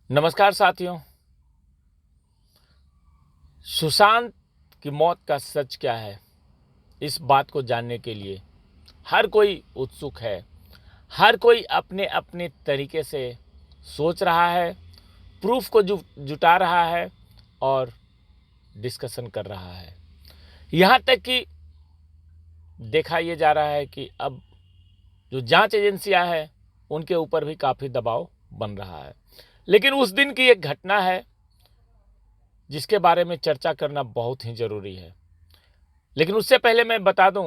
नमस्कार साथियों। सुशांत की मौत का सच क्या है, इस बात को जानने के लिए हर कोई उत्सुक है। हर कोई अपने अपने तरीके से सोच रहा है, प्रूफ को जुटा रहा है और डिस्कशन कर रहा है। यहाँ तक कि देखा ये जा रहा है कि अब जो जांच एजेंसियां हैं उनके ऊपर भी काफ़ी दबाव बन रहा है। लेकिन उस दिन की एक घटना है जिसके बारे में चर्चा करना बहुत ही ज़रूरी है। लेकिन उससे पहले मैं बता दूं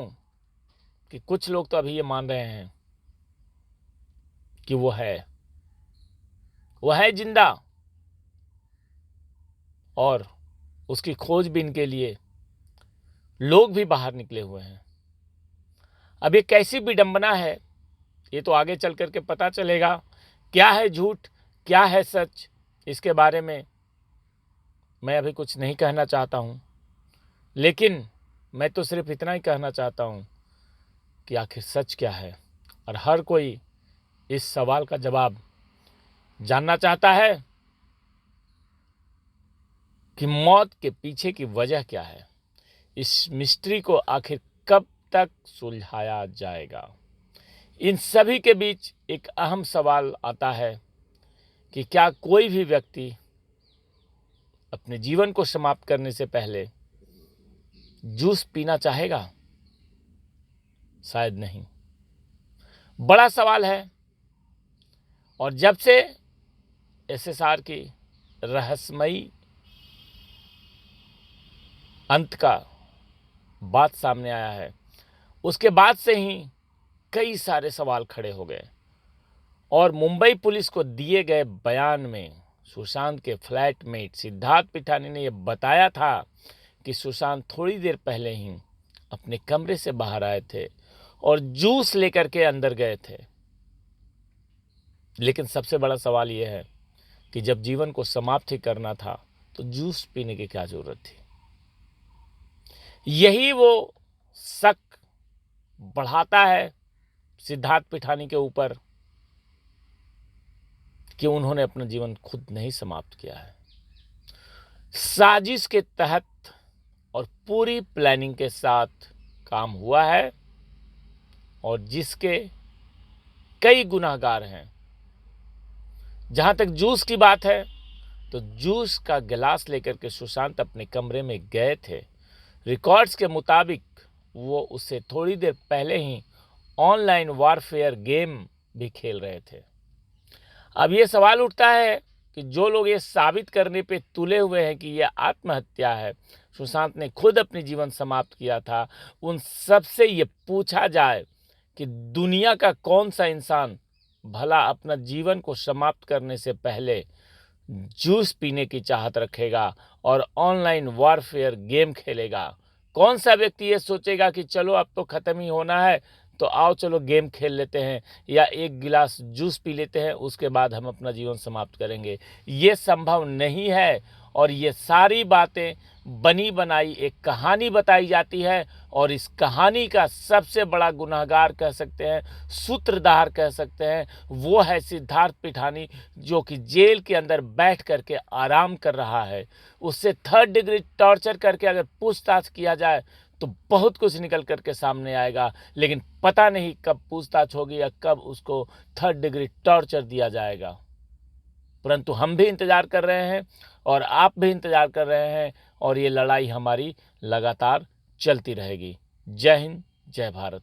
कि कुछ लोग तो अभी ये मान रहे हैं कि वो है जिंदा और उसकी खोजबीन के लिए लोग भी बाहर निकले हुए हैं। अब ये कैसी विडंबना है, ये तो आगे चल करके पता चलेगा। क्या है झूठ, क्या है सच, इसके बारे में मैं अभी कुछ नहीं कहना चाहता हूँ। लेकिन मैं तो सिर्फ इतना ही कहना चाहता हूँ कि आखिर सच क्या है, और हर कोई इस सवाल का जवाब जानना चाहता है कि मौत के पीछे की वजह क्या है। इस मिस्ट्री को आखिर कब तक सुलझाया जाएगा। इन सभी के बीच एक अहम सवाल आता है कि क्या कोई भी व्यक्ति अपने जीवन को समाप्त करने से पहले जूस पीना चाहेगा? शायद नहीं। बड़ा सवाल है। और जब से एसएसआर की रहस्यमयी अंत का बात सामने आया है, उसके बाद से ही कई सारे सवाल खड़े हो गए। और मुंबई पुलिस को दिए गए बयान में सुशांत के फ्लैटमेट सिद्धार्थ पिठानी ने यह बताया था कि सुशांत थोड़ी देर पहले ही अपने कमरे से बाहर आए थे और जूस लेकर के अंदर गए थे। लेकिन सबसे बड़ा सवाल यह है कि जब जीवन को समाप्त ही करना था तो जूस पीने की क्या जरूरत थी। यही वो शक बढ़ाता है सिद्धार्थ पिठानी के ऊपर कि उन्होंने अपना जीवन खुद नहीं समाप्त किया है। साजिश के तहत और पूरी प्लानिंग के साथ काम हुआ है और जिसके कई गुनाहगार हैं। जहां तक जूस की बात है तो जूस का गिलास लेकर के सुशांत अपने कमरे में गए थे। रिकॉर्ड्स के मुताबिक वो उससे थोड़ी देर पहले ही ऑनलाइन वॉरफेयर गेम भी खेल रहे थे। अब ये सवाल उठता है कि जो लोग ये साबित करने पे तुले हुए हैं कि यह आत्महत्या है, सुशांत ने खुद अपनी जीवन समाप्त किया था, उन सब से ये पूछा जाए कि दुनिया का कौन सा इंसान भला अपना जीवन को समाप्त करने से पहले जूस पीने की चाहत रखेगा और ऑनलाइन वॉरफेयर गेम खेलेगा। कौन सा व्यक्ति ये सोचेगा कि चलो अब तो ख़त्म ही होना है, तो आओ चलो गेम खेल लेते हैं या एक गिलास जूस पी लेते हैं, उसके बाद हम अपना जीवन समाप्त करेंगे। ये संभव नहीं है। और ये सारी बातें बनी बनाई एक कहानी बताई जाती है और इस कहानी का सबसे बड़ा गुनहगार कह सकते हैं, सूत्रधार कह सकते हैं, वो है सिद्धार्थ पिठानी, जो कि जेल के अंदर बैठ करके आराम कर रहा है। उससे 3rd डिग्री टॉर्चर करके अगर पूछताछ किया जाए तो बहुत कुछ निकल करके सामने आएगा। लेकिन पता नहीं कब पूछताछ होगी या कब उसको 3rd डिग्री टॉर्चर दिया जाएगा। परंतु हम भी इंतज़ार कर रहे हैं और आप भी इंतज़ार कर रहे हैं और ये लड़ाई हमारी लगातार चलती रहेगी। जय हिंद, जय भारत।